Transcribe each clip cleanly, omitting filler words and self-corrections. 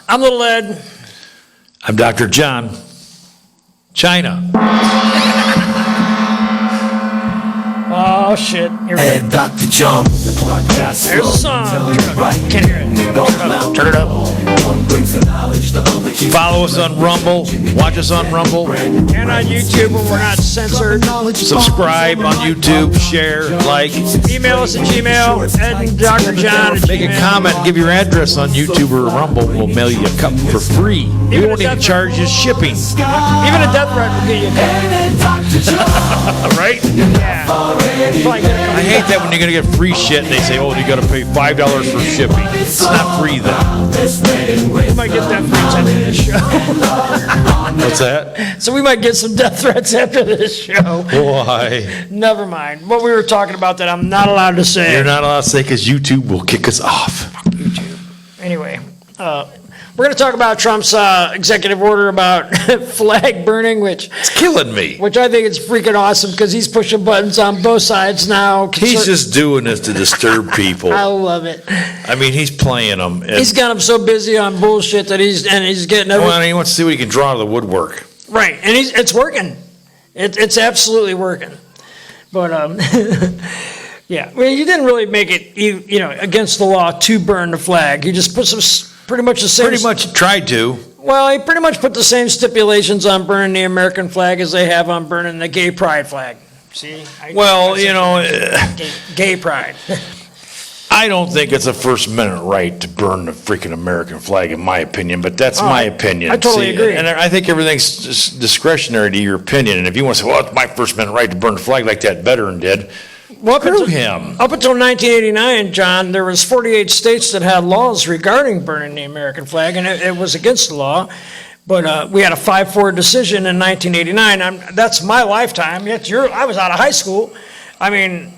I'm Little Ed. I'm Dr. John. China. Oh, shit. Here we go. And Dr. John, the podcast. There's a song. Can't hear it. Turn it up. Follow us on Rumble. Watch us on Rumble. And on YouTube when we're not censored. Subscribe on YouTube. Share. Like. Email us at Gmail. Ed and Dr. John at Make a Gmail. comment. Give your address on YouTube or Rumble. We'll mail you a cup for free. We won't even charge you shipping. Even a death threat will get you a cup. Right? Yeah. Probably get a couple. I hate that when you're going to get free shit and they say, oh, you got to pay $5 for shipping. It's not free then. We might get death threats after this show. What's that? So we might get some death threats after this show. Why? Never mind. What we were talking about that I'm not allowed to say. You're not allowed to say because YouTube will kick us off. YouTube. Anyway, we're going to talk about Trump's executive order about flag burning, which It's killing me. I think is freaking awesome because he's pushing buttons on both sides now. He's just doing this to disturb people. I love it. I mean, he's playing them. And, He's got him so busy on bullshit that he's getting everything. well, he wants to see what he can draw out of the woodwork. Right, and it's working. It's absolutely working. But yeah, I mean, you didn't really make it you know against the law to burn the flag. You just put some pretty much the same. Pretty much tried to. Well, he pretty much put the same stipulations on burning the American flag as they have on burning the gay pride flag. See? Well, you know, Gay pride. I don't think it's a First Amendment right to burn the freaking American flag, in my opinion, but that's my opinion. I totally agree. And I think everything's just discretionary to your opinion. And if you want to say, well, it's my First Amendment right to burn the flag like that veteran did, Well, screw him. Up until 1989, John, there was 48 states that had laws regarding burning the American flag, and it was against the law. But we had a 5-4 decision in 1989. That's my lifetime. I was out of high school. I mean,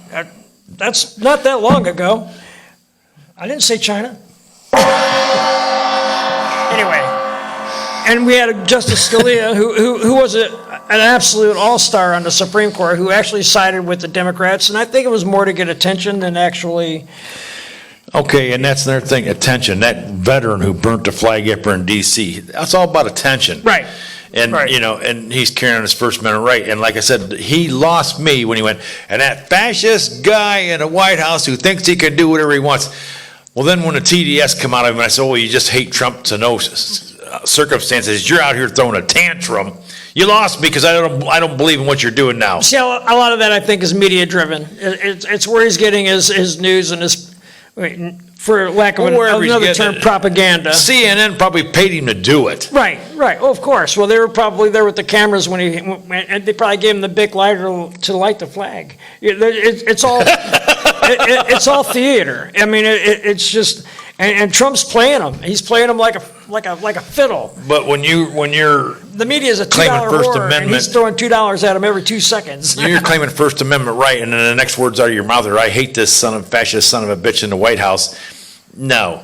that's not that long ago. I didn't say China. Anyway, and we had Justice Scalia, who was an absolute all-star on the Supreme Court, who actually sided with the Democrats, and I think it was more to get attention than actually. Okay, and that's another thing, attention. That veteran who burnt the flag up in D.C., that's all about attention. Right. And, Right. you know, and he's carrying on his First Amendment right. And like I said, he lost me when he went, and that fascist guy in the White House who thinks he can do whatever he wants. Well, then when the TDS come out of him, I said, oh, you just hate Trump to no circumstances. You're out here throwing a tantrum. You lost me because I don't believe in what you're doing now. See, a lot of that I think is media-driven. It's where he's getting his news and his, for lack of another term, propaganda. CNN probably paid him to do it. Right. Oh, of course. Well, they were probably there with the cameras and they probably gave him the big lighter to light the flag. It's all it's all theater. I mean, it's just and Trump's playing them. He's playing them like a fiddle. But when you're The media is a claiming $2 First whore, and Amendment, he's throwing $2 at him every 2 seconds. you're claiming First Amendment right, and then the next words out of your mouth are, "I hate this fascist son of a bitch in the White House." No,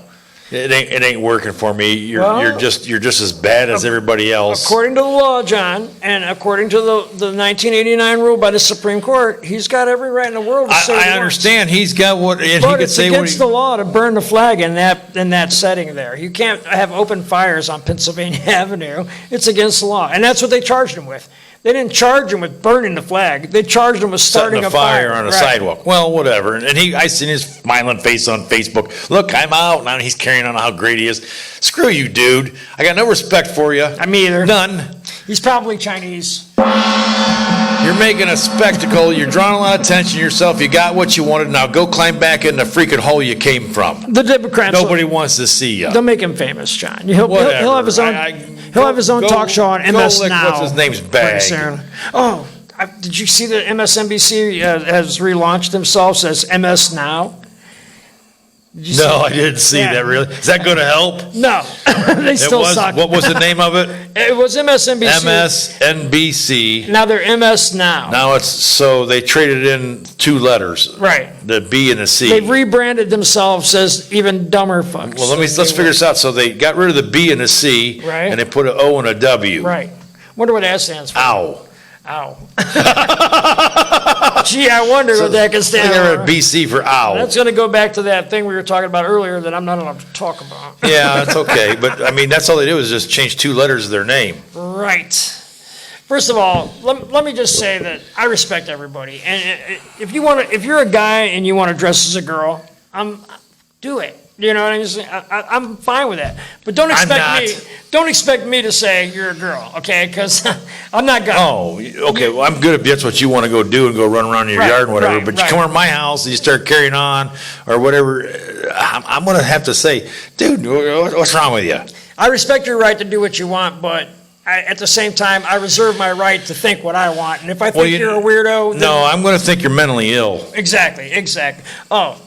it ain't working for me. You're just as bad as everybody else. According to the law, John, and according to the 1989 rule by the Supreme Court, he's got every right in the world to say what he I wants. understand he's got what, and But he could it's say what against the law to burn the flag in that setting there. You can't have open fires on Pennsylvania Avenue. It's against the law, and that's what they charged him with. They didn't charge him with burning the flag. They charged him with starting setting a fire on a Right. sidewalk. Well, whatever. And I seen his smiling face on Facebook. Look, I'm out now. He's carrying on how great he is. Screw you, dude. I got no respect for you. Me either. None. He's probably Chinese. You're making a spectacle. You're drawing a lot of attention to yourself. You got what you wanted. Now go climb back in the freaking hole you came from. The Democrats. Nobody wants to see you. They'll make him famous, John. He'll have his own. He'll have his own talk show on MS Now. What's his name's bag? Soon. Oh, did you see that MSNBC has relaunched themselves as MS Now? No, I didn't see that, really. Is that going to help? No, they still suck. What was the name of it? It was MSNBC. MSNBC. Now they're MS Now. Now so they traded in 2 letters. Right. The B and the C. They've rebranded themselves as even dumber fucks. Well, let's figure this out. So they got rid of the B and the C, Right. and they put an O and a W. Right. Wonder what that stands for. Ow. Ow. Gee, I wonder what that can I stand think I read for. BC for owl. That's going to go back to that thing we were talking about earlier that I'm not allowed to talk about. Yeah, it's okay, but I mean, that's all they do is just change 2 letters of their name. Right. First of all, let me just say that I respect everybody, and if you're a guy and you want to dress as a girl, do it. You know what I'm saying? I'm fine with that, but don't expect me to say you're a girl, okay? Because I'm not gonna. Oh, okay, well, I'm good if that's what you want to go do and go run around in your Right, yard and whatever, right, but you right. come over to my house and you start carrying on or whatever, I'm going to have to say, dude, what's wrong with you? I respect your right to do what you want, but at the same time, I reserve my right to think what I want. And if I think you're a weirdo, then No, I'm going to think you're mentally ill. Exactly. Oh,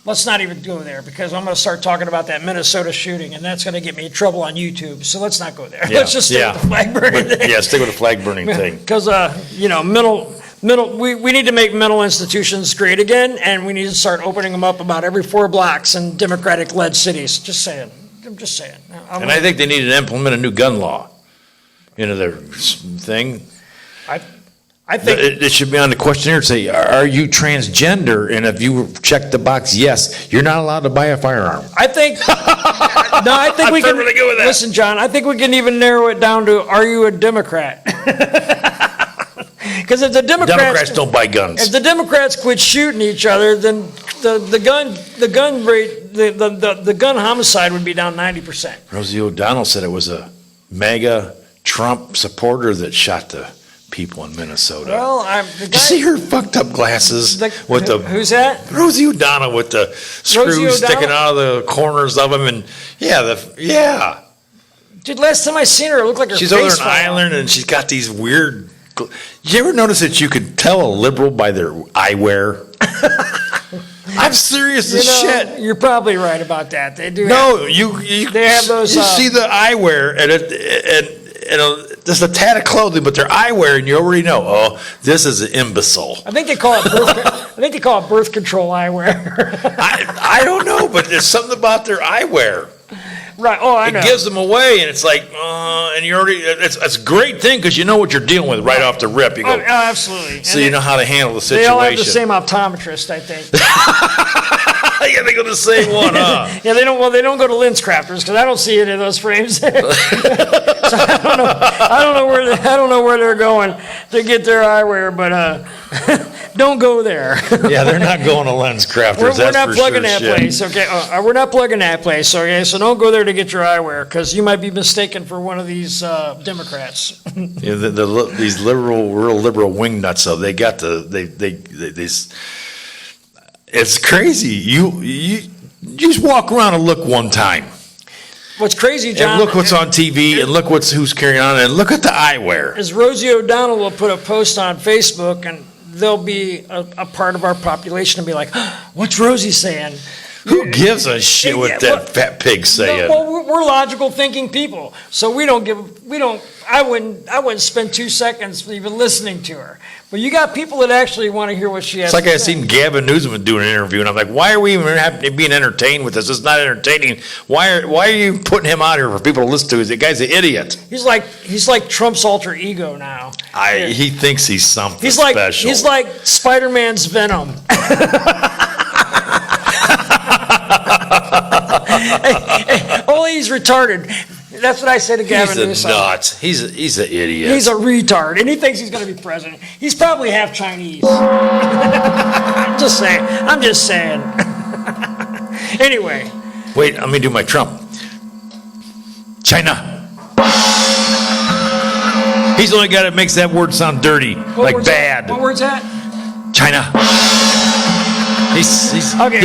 let's not even go there because I'm going to start talking about that Minnesota shooting, and that's going to get me in trouble on YouTube. So let's not go there. Yeah, Let's just stick with the flag burning thing. Yeah, stick with the flag burning thing. Because we need to make mental institutions great again, and we need to start opening them up about every 4 blocks in Democratic-led cities. Just saying. I'm just saying. And I think they need to implement a new gun law into their thing. I think It should be on the questionnaire, say, are you transgender? And if you check the box, yes, you're not allowed to buy a firearm. I think we can perfectly good with that. listen, John. I think we can even narrow it down to: are you a Democrat? Because if the Democrats don't buy guns. if the Democrats quit shooting each other, then the gun homicide would be down 90%. Rosie O'Donnell said it was a MAGA Trump supporter that shot the people in Minnesota. Well, Did you see her fucked up glasses with the who's that? Rosie O'Donnell with the screws O'Donnell? sticking out of the corners of them, and yeah, Dude, last time I seen her, it looked like her she's face over in fell off. Ireland, and she's got these weird. You ever notice that you could tell a liberal by their eyewear? I'm serious as shit. You're probably right about that. They do. No, They have those, You see the eyewear and there's a tad of clothing, but they're eyewear, and you already know. Oh, this is an imbecile. I think they call it birth control eyewear. I don't know, but there's something about their eyewear. Right. Oh, I know. It gives them away, and it's like, and you already. It's a great thing because you know what you're dealing with right off the rip. You go, absolutely. so you know how to handle the situation. They all have the same optometrist, I think. Yeah, they go to the same one, huh? Yeah, they don't. Well, they don't go to lens crafters because I don't see any of those frames. So I don't know where they're going to get their eyewear, but don't go there. Yeah, they're not going to lens crafters. We're not that's for plugging sure that shit. place, okay? We're not plugging that place, okay? So don't go there to get your eyewear because you might be mistaken for one of these Democrats. Yeah, these real liberal wing nuts, though, they got it's crazy. You just walk around and look one time. What's crazy, John? And look what's on TV, and look who's carrying on, and look at the eyewear. Is Rosie O'Donnell will put a post on Facebook, and there'll be a part of our population to be like, what's Rosie saying? Who gives a shit what that fat pig's saying? No, well, we're logical thinking people, so I wouldn't spend 2 seconds even listening to her. But you got people that actually want to hear what she has It's like to I say. seen Gavin Newsom doing an interview, and I'm like, why are we even being entertained with this? It's not entertaining. Why are you putting him out here for people to listen to? The guy's an idiot. He's like Trump's alter ego now. He thinks he's something He's like special. he's like Spider-Man's Venom. Only he's retarded. That's what I say to Gavin He's Newsom. nuts. He's an idiot. He's a retard, and he thinks he's going to be president. He's probably half Chinese. I'm just saying. Anyway. Wait, let me do my Trump. China. He's the only guy that makes that word sound dirty, like bad. What word's that? China. He's Okay.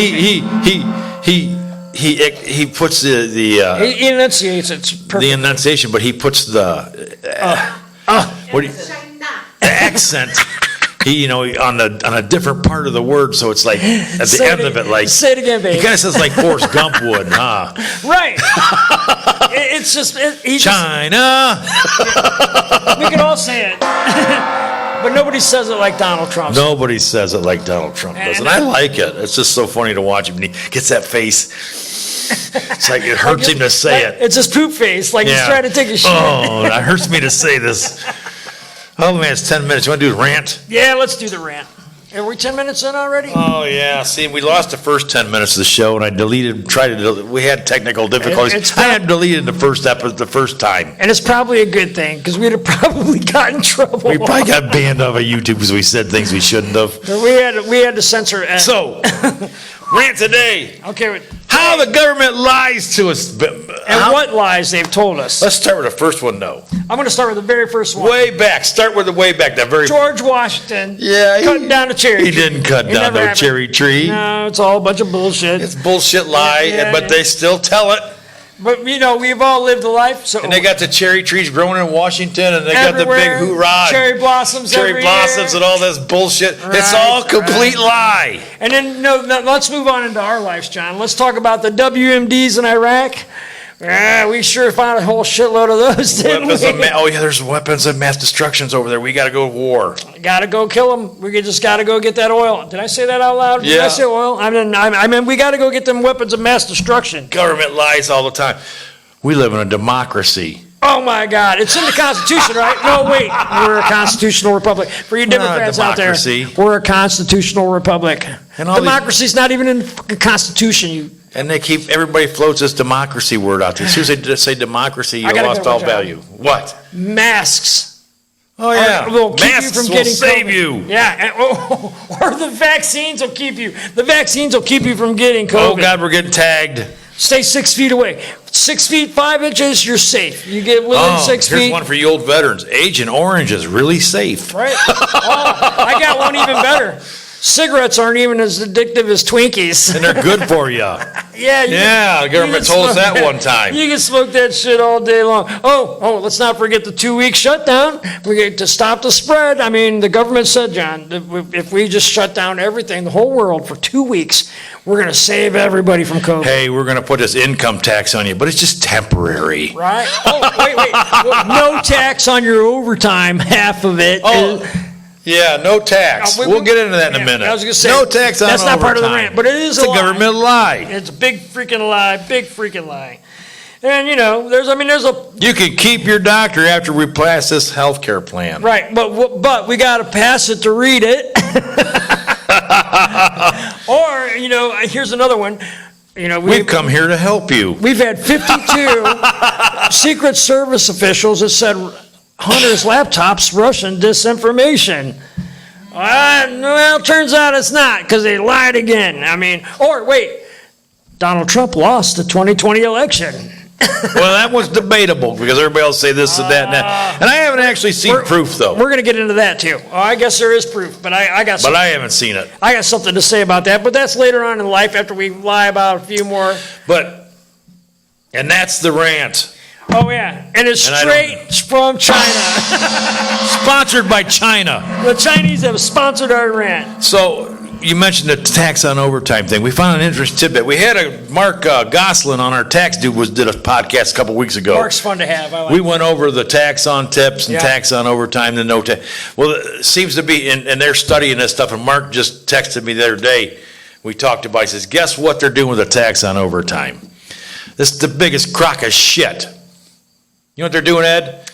He puts the He enunciates it perfectly. the enunciation, but he puts the what do you, the accent. He on a different part of the word, so it's like at the Say end it- of it, like say it again, baby. He kind of says like Forrest Gump would, huh? Right. It's just China. we can all say it, but nobody says it like Donald Trump. Nobody says it like Donald Trump does, and I like it. It's just so funny to watch him. And he gets that face. It's like it hurts him to say it. It's his poop face, like he's trying to take a shit. Oh, that hurts me to say this. Oh, man, it's 10 minutes. You want to do the rant? Yeah, let's do the rant. Are we 10 minutes in already? Oh, yeah. See, we lost the first 10 minutes of the show, and I we had technical difficulties. I had deleted the first episode the first time. And it's probably a good thing, because we'd have probably got in trouble. We probably got banned off of YouTube because we said things we shouldn't have. We had to censor it. So, rant today. Okay. How the government lies to us. And what lies they've told us. Let's start with the first one, though. I'm going to start with the very first one. Way back. Start with the way back. That very. George Washington. Yeah, cutting down a cherry He tree. didn't cut It down never no happened. cherry tree. No, it's all a bunch of bullshit. It's bullshit lie, Yeah, but they still tell it. But, we've all lived a life. So And they got the cherry trees growing in Washington, and they got the big everywhere, hoorah. cherry blossoms Cherry every blossoms year. and all this bullshit. It's Right, all complete lie. And then, let's move on into our lives, John. Let's talk about the WMDs in Iraq. Yeah, we sure found a whole shitload of those, didn't we? There's weapons of mass destructions over there. We got to go to war. Got to go kill them. We just got to go get that oil. Did I say that out loud? Did Yeah. I say oil? I mean, we got to go get them weapons of mass destruction. Government lies all the time. We live in a democracy. Oh my God! It's in the Constitution, right? No, wait. We're a constitutional republic. For you Democrats out there, democracy. we're a constitutional republic. And all these- Democracy's not even in the fucking Constitution. And everybody floats this democracy word out there. As soon as they say democracy, you I gotta lost go, all John. value. What? Masks. Oh, yeah. Will keep Masks you from will getting save COVID. you. Yeah, or the vaccines will keep you. The vaccines will keep you from getting COVID. Oh, God, we're getting tagged. Stay 6 feet away. 6 feet 5 inches, you're safe. You get within 6 here's feet. one for you old veterans. Agent Orange is really safe. Right? Oh, I got one even better. Cigarettes aren't even as addictive as Twinkies. And they're good for you. Yeah, The government told us that one time. You can smoke that shit all day long. Oh, let's not forget the 2-week shutdown. We get to stop the spread. I mean, the government said, John, if we just shut down everything, the whole world for 2 weeks, we're going to save everybody from COVID. Hey, we're going to put this income tax on you, but it's just temporary. Right? Oh, wait. Well, no tax on your overtime, half of it. Yeah, no tax. We'll get into that in a minute. I was going to say, no tax on that's not part of the overtime. rant, but it is It's a a lie. government lie. It's a big freaking lie. And there's a You can keep your doctor after we pass this health care plan. right, but we got to pass it to read it. Or here's another one. We've come here to help you. We've had 52 Secret Service officials that said Hunter's laptop's Russian disinformation. Well, turns out it's not, because they lied again. Donald Trump lost the 2020 election. Well, that was debatable because everybody else say this and that and that. And I haven't actually seen proof, though. We're going to get into that, too. Oh, I guess there is proof, but I got But I haven't seen it. I got something to say about that, but that's later on in life after we lie about a few more. And that's the rant. Oh, yeah. And it's And I straight from China. Sponsored by China. The Chinese have sponsored our rant. So you mentioned the tax on overtime thing. We found an interesting tidbit. We had a Mark Goslin on our tax dude did a podcast a couple weeks ago. Mark's fun to have. I like We went over the tax on tips and Yeah. tax on overtime, the no tax. Well, it seems to be, and they're studying this stuff, and Mark just texted me the other day. We talked about it. He says, guess what they're doing with the tax on overtime? This is the biggest crock of shit. You know what they're doing, Ed?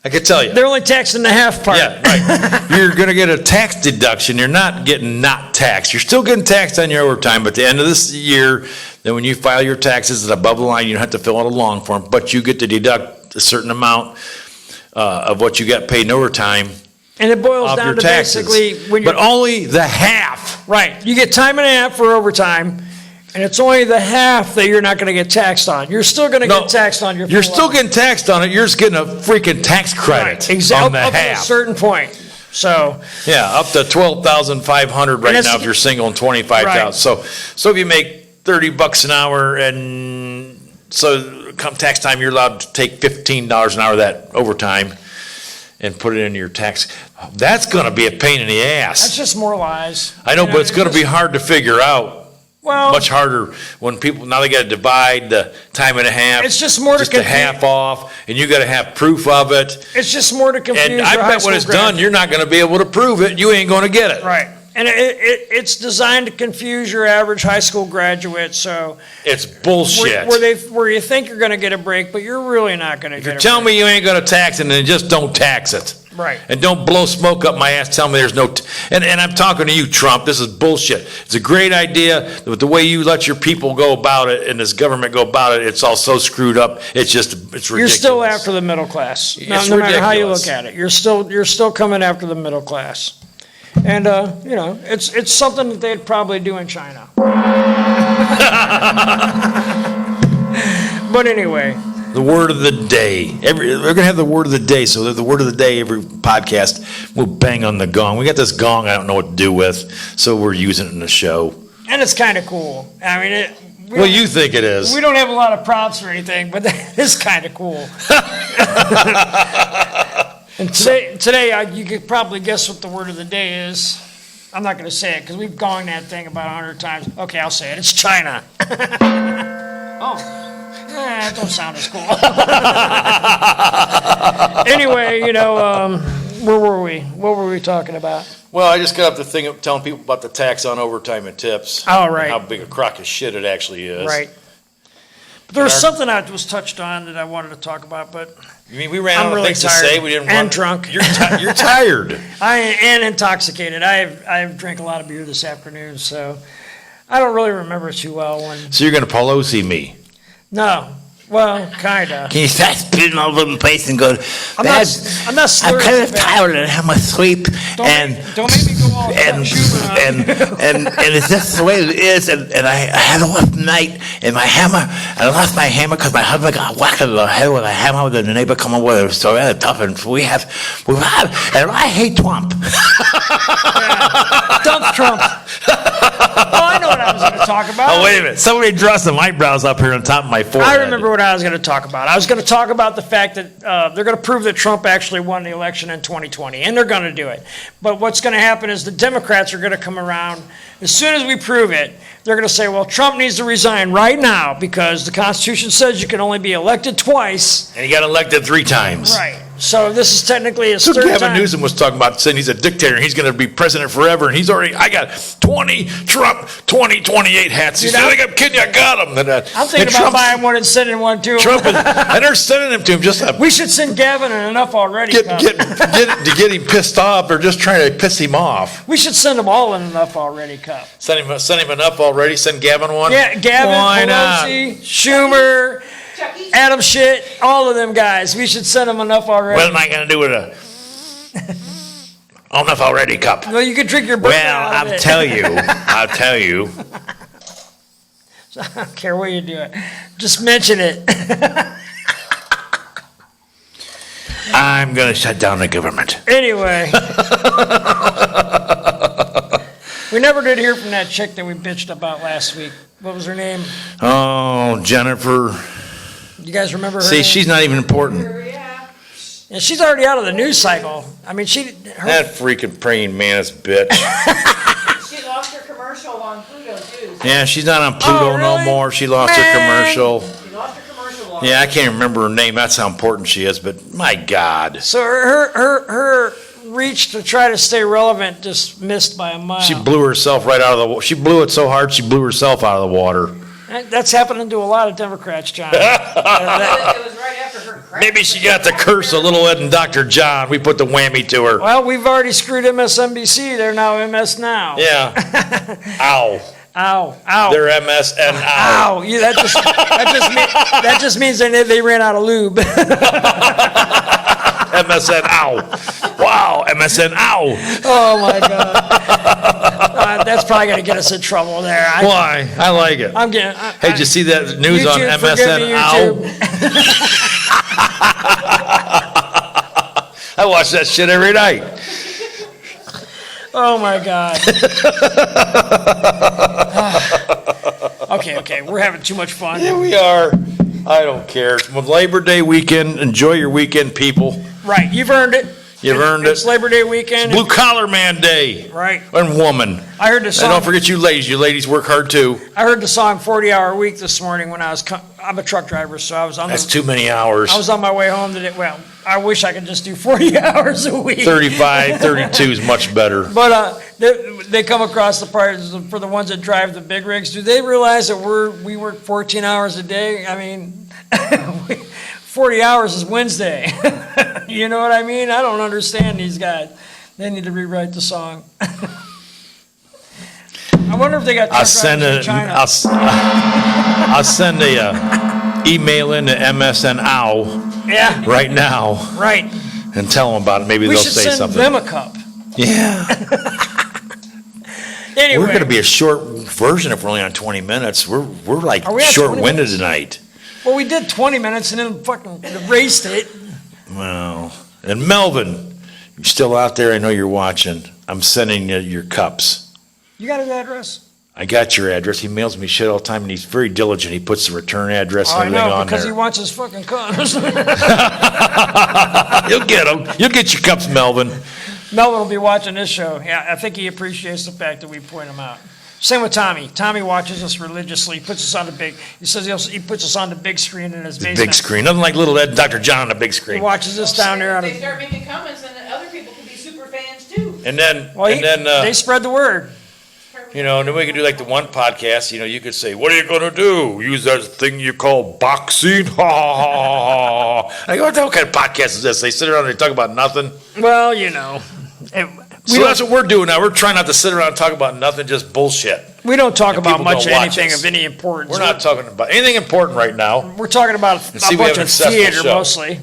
I could tell you. They're only taxing the half part. Yeah, right. You're going to get a tax deduction. You're not getting not taxed. You're still getting taxed on your overtime, but at the end of this year, then when you file your taxes, it's above the line. You don't have to fill out a long form, but you get to deduct a certain amount of what you got paid in overtime And it boils off down your to taxes. basically when you're But only the half. right. You get time and a half for overtime, and it's only the half that you're not going to get taxed on. You're still going to No, get taxed on your. You're full still amount. getting taxed on it. You're just getting a freaking tax credit right. Exactly on the up to a half. certain point. So Yeah, up to 12,500 right that's- now if you're single, and 25,000. Right. So if you make $30 an hour, and so come tax time, you're allowed to take $15 an hour of that overtime and put it into your tax. That's going to be a pain in the that's ass. just more lies. I know, but it's going to be hard to figure out. Well, Much harder when people now they got to divide the time and a half. It's just more to just a confuse- half off, and you got to have proof of it. it's just more to confuse. And I your high bet when school it's grad. done, you're not going to be able to prove it. You ain't going to get it. Right. And it's designed to confuse your average high school graduate. So It's bullshit. where you think you're going to get a break, but you're really not going to get a Tell break. me you ain't going to tax it, and then just don't tax it. Right. And don't blow smoke up my ass telling me there's no, and I'm talking to you, Trump, this is bullshit. It's a great idea, but the way you let your people go about it and this government go about it, it's all so screwed up, it's ridiculous. You're still after the middle class. No matter how you look at it. You're still coming after the middle class. And, it's something that they'd probably do in China. But anyway. The word of the day. We're going to have the word of the day. So the word of the day, every podcast, we'll bang on the gong. We got this gong I don't know what to do with, so we're using it in the show. And it's kind of cool. I mean, Well, you think it is. We don't have a lot of props or anything, but it is kind of cool. And today, you could probably guess what the word of the day is. I'm not going to say it because we've gonged that thing about 100 times. Okay, I'll say it. It's China. Oh. It don't sound as cool. Anyway, where were we? What were we talking about? Well, I just got up to thing of telling people about the tax on overtime and tips. Oh, right. And how big a crock of shit it actually is. Right. But there was something that was touched on that I wanted to talk about, but You mean we ran I'm out of really things tired to say? We didn't and run. drunk. You're tired. and intoxicated. I've drank a lot of beer this afternoon, so I don't really remember too well when. So you're going to Pelosi me. No. Well, kinda. Can you start spitting all over the place and go, I'm "Dad, not slurring. I'm kind of too bad. tired and have my sleep Don't make me go all and Schumann on you. and it's just the way it is and I had a rough night and I lost my hammer because my husband got whacked in the head with a hammer with the neighbor come over. It was so rather tough and and I hate Trump. Dump Trump. Oh, I know what I was going to talk about. Oh, wait a minute. Somebody draw some eyebrows up here on top of my forehead. I remember what I was going to talk about. I was going to talk about the fact that they're going to prove that Trump actually won the election in 2020, and they're going to do it. But what's going to happen is the Democrats are going to come around. As soon as we prove it, they're going to say, well, Trump needs to resign right now because the Constitution says you can only be elected twice. And he got elected 3 times. Right. So this is technically his So third Gavin time. Newsom was talking about saying he's a dictator and he's going to be president forever, and I got 20 Trump 2028 hats. He Dude, said, I think I'm kidding you, I got them. I'm thinking about buying one and sending one to him. Trump and they're sending him to him just to We should send Gavin an Enough Already cup. to get him pissed off. They're just trying to piss him off. We should send them all an Enough Already cup. Send him enough already. Send Gavin one. Yeah, Gavin, Why not? Pelosi, Schumer, Adam Shit, all of them guys. We should send them enough already. What am I going to do with a enough already cup? Well, you could drink your bourbon Well, out of I'll it. tell you. I don't care what you do it. Just mention it. I'm going to shut down the government. Anyway. We never did hear from that chick that we bitched about last week. What was her name? Oh, Jennifer. You guys remember her See, name? she's not even important. Yeah, she's already out of the news cycle. I mean, That freaking praying mantis bitch. She lost her commercial on Pluto too. Yeah, she's not on Pluto no really? more. She lost her Man. commercial. She lost her commercial on. Yeah, I can't remember her name. That's how important she is. But my God, So her reach to try to stay relevant just missed by a mile. she blew herself right out of the. She blew it so hard she blew herself out of the water. That's happening to a lot of Democrats, John. It was right after her crack. Maybe she got the curse of Little Ed and Dr. John. We put the whammy to her. Well, we've already screwed MSNBC. They're now MS Now. Yeah. Ow. Ow. Ow. They're MSN. Ow. Ow. Yeah, that just means they ran out of lube. MSN. Ow. Wow. MSN. Ow. Oh, my God. That's probably going to get us in trouble there. Why? I like it. I'm getting. Hey, did you see that news on YouTube, forgive MSN? me, Ow. I watch that shit every night. Oh, my God. Okay. We're having too much fun. Yeah, we are. I don't care. With Labor Day weekend, enjoy your weekend, people. Right. You've earned it. You've earned It's it. Labor Day weekend. Blue Collar Man Day. Right. And woman. I heard the And song. don't forget you ladies. You ladies work hard too. I heard the song 40-Hour Week this morning when I'm a truck driver, so I was on That's too many hours. I was on my way home today. Well, I wish I could just do 40 hours a week. 35, 32 is much better. But they come across the parts for the ones that drive the big rigs. Do they realize that we work 14 hours a day? I mean, 40 hours is Wednesday. You know what I mean? I don't understand these guys. They need to rewrite the song. I wonder if they got truck drivers in China. I'll send a email into MSN Yeah, right now right. and tell them about it. Maybe We they'll should say send something. them a cup. Yeah. Anyway, We're going to be a short version if we're only on 20 minutes. We're like Are we on 20 short-winded minutes? tonight. well, we did 20 minutes and then fucking erased it. Well, and Melvin, you're still out there. I know you're watching. I'm sending you your cups. You got his address? I got your address. He mails me shit all the time, and he's very diligent. He puts the return address I and everything know, on because he there. wants his fucking cups. You'll get them. You'll get your cups, Melvin. Melvin will be watching this show. Yeah, I think he appreciates the fact that we point him out. Same with Tommy. Tommy watches us religiously. He puts us on the big. He says he puts us on the big screen in his basement. Big screen. Nothing like little Ed, Dr. John on the big He screen. watches us down there on If a. they start making comments, then other people can be super fans too. And then, Well, they spread the word. you know, and then we could do like the one podcast. You know, you could say, "What are you going to do? Use that thing you call boxing?" Ha ha ha ha ha. I go, "What kind of podcast is this?" They sit around and they talk about nothing. Well, you know, So that's what we're doing now. We're trying not to sit around and talk about nothing, just bullshit. we don't talk And about people much don't watch anything us. of any importance. We're not talking about anything important right now. We're talking about a see, we have bunch an of successful theater show. mostly.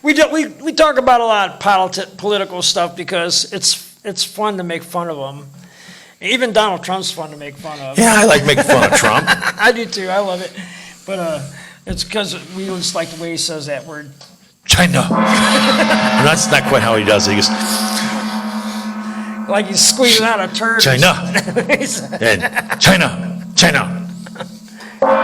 We talk about a lot of political stuff because it's fun to make fun of them. Even Donald Trump's fun to make fun of. Yeah, I like making fun of Trump. I do too. I love it. But it's because we just like the way he says that word. China. And that's not quite how he does it. He goes, Like he's squeezing out a turd. China. He's- And China. China. All right.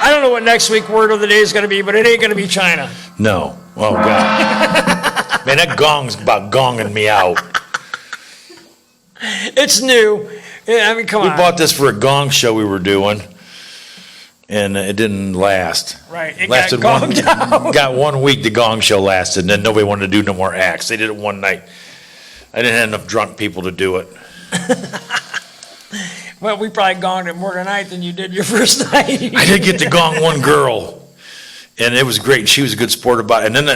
I don't know what next week word of the day is going to be, but it ain't going to be China. No. Oh, God. Man, that gong's about gonging me out. It's new. Yeah, I mean, come We on. bought this for a gong show we were doing, and it didn't last. Right. It Lasted got gonged out. Got 1 week the gong show lasted, and then nobody wanted to do no more acts. They did it one night. I didn't have enough drunk people to do it. Well, we probably gonged it more tonight than you did your first night. I did get to gong one girl, and it was great. She was a good sport about it. And then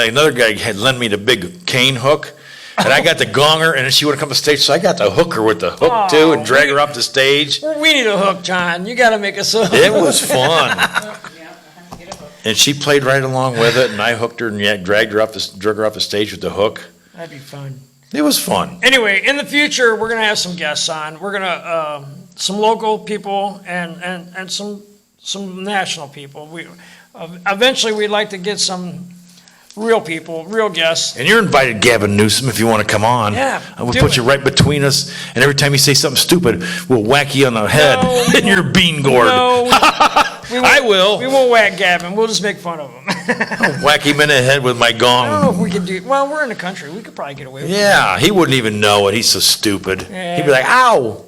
another guy had lent me the big cane hook, and I got to gong her, and then she would come to stage, so I got to hook her with the hook too and drag her up the stage. Well, we need a hook, John. You got to make us a hook. It was fun. Yeah, get a hook. And she played right along with it, and I hooked her and drag her off the stage with the hook. That'd be fun. It was fun. Anyway, in the future, we're going to have some guests on. We're going to, some local people and some national people. Eventually, we'd like to get some real people, real guests. And you're invited, Gavin Newsom, if you want to come on. Yeah, We'll do put it. you right between us, and every time you say something stupid, we'll whack you on the head No, in your bean gourd. No, we I will. We won't whack Gavin. We'll just make fun of him. Whack him in the head with my I don't know gong. if we can do. Well, we're in the country. We could probably get away with it. Yeah, he wouldn't even know it. He's so stupid. Yeah. He'd be like, ow,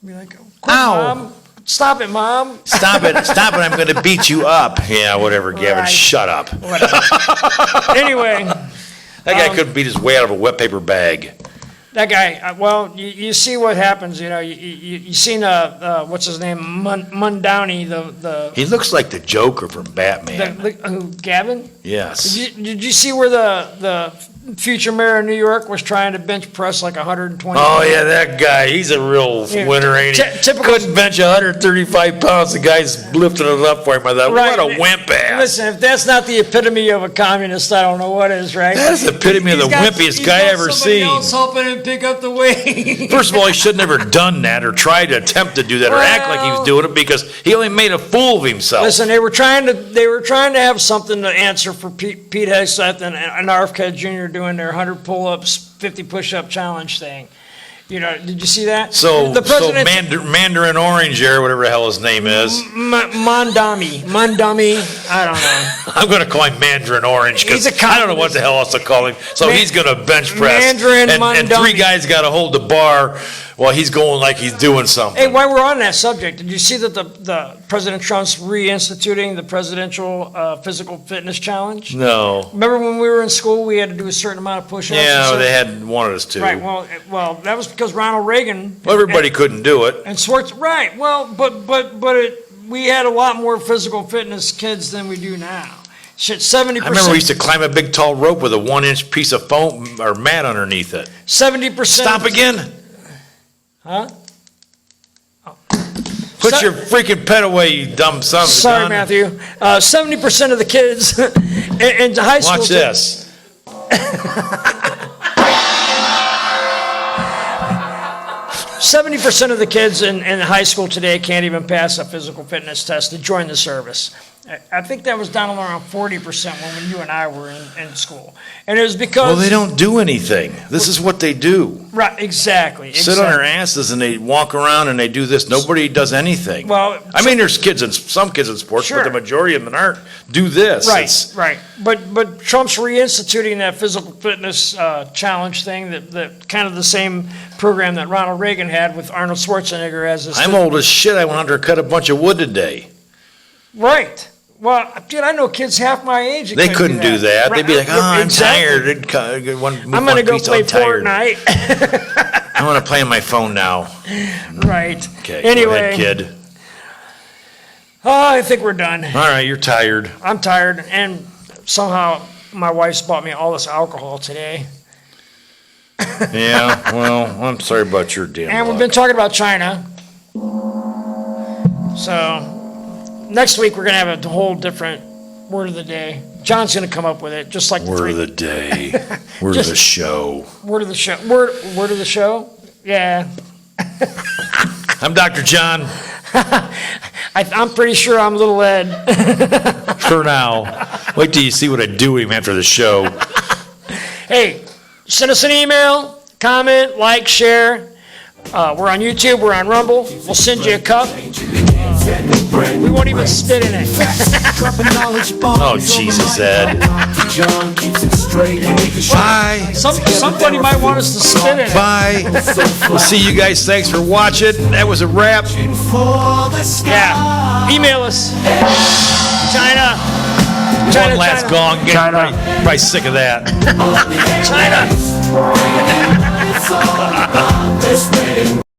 Be like, quit, Ow. Mom. Stop it, Mom. stop it, I'm going to beat you up. Yeah, whatever, Gavin, Right. shut up. Whatever. Anyway, That guy couldn't beat his way out of a wet paper bag. that guy. Well, you see what happens. You know, you seen what's his name, Mundowney, the He looks like the Joker from Batman. who, Gavin. Yes. Did you see where the future mayor of New York was trying to bench press like 120? Oh, yeah, that guy. He's a real Yeah. winner, ain't he? Typical- Couldn't bench 135 pounds. The guy's lifting it up for him. I thought, Right. what a wimp ass. Listen, if that's not the epitome of a communist, I don't know what is, right? That is the epitome of the He's got- wimpiest he's guy got I ever somebody seen. else helping him pick up the weight. First of all, he should never done that or tried to attempt to do that or act like he was doing it because he only made a fool of himself. Listen, they were trying to have something to answer for Pete Hegseth and RFK Jr. doing their 100 pull-ups, 50 push-up challenge thing. You know, did you see that? So the president, Mandarin Orange or whatever the hell his name is. Mondami, I don't know. I'm going to call him Mandarin Orange because He's a I don't know what the hell else to call him. So he's going to bench press. Mandarin and three guys got to hold the bar while he's going like he's doing something. Hey, while we're on that subject, did you see that the President Trump's reinstituting the presidential physical fitness challenge? No. Remember when we were in school, we had to do a certain amount of push-ups? and Yeah, stuff? they had wanted us to. Right. Well, that was because Ronald Reagan. Well, everybody couldn't do it. And Schwartz. Right. Well, but we had a lot more physical fitness kids than we do now. Shit, 70%. I remember we used to climb a big tall rope with a 1-inch piece of foam or mat underneath it. 70%. Stop again. Huh? Put So- your freaking pet away, you dumb son of a Sorry, gun. Matthew. 70% of the kids in high school. Watch this. 70% of the kids in high school today can't even pass a physical fitness test to join the service. I think that was down around 40% when you and I were in school. And it was because... Well, they don't do anything. This is what they do. Right, exactly. Sit on their asses and they walk around and they do this. Nobody does anything. Well, I mean, there's some kids in sports, Sure. but the majority of them aren't. Do this. Right, It's- right. But Trump's reinstituting that physical fitness challenge thing, that kind of the same program that Ronald Reagan had with Arnold Schwarzenegger as his... I'm old as shit. I went under and cut a bunch of wood today. Right. Well, dude, I know kids half my age that They couldn't do that. They'd be like, "Oh, I'm Exactly. tired." They'd I'm going to go play Fortnite. I want to play on my phone now. Right. Okay. Anyway. Go ahead, kid. Oh, I think we're done. All right, you're tired. I'm tired, and somehow my wife's bought me all this alcohol today. Yeah. Well, I'm sorry about your damn. And we've luck. been talking about China. So next week we're going to have a whole different word of the day. John's going to come up with it, just like Word of the day. Word of the show. Word of the show. Word of the show? Yeah. I'm Dr. John. I'm pretty sure I'm Little Ed. For now. Wait till you see what I do to him after the show. Hey, send us an email, comment, like, share. We're on YouTube. We're on Rumble. We'll send you a cup. We won't even spit in it. Oh, Jesus, Ed. Bye. Somebody might want us to spit in it. Bye. We'll see you guys. Thanks for watching. That was a wrap. Yeah. Email us. China. One last gong. Get probably sick of that. China.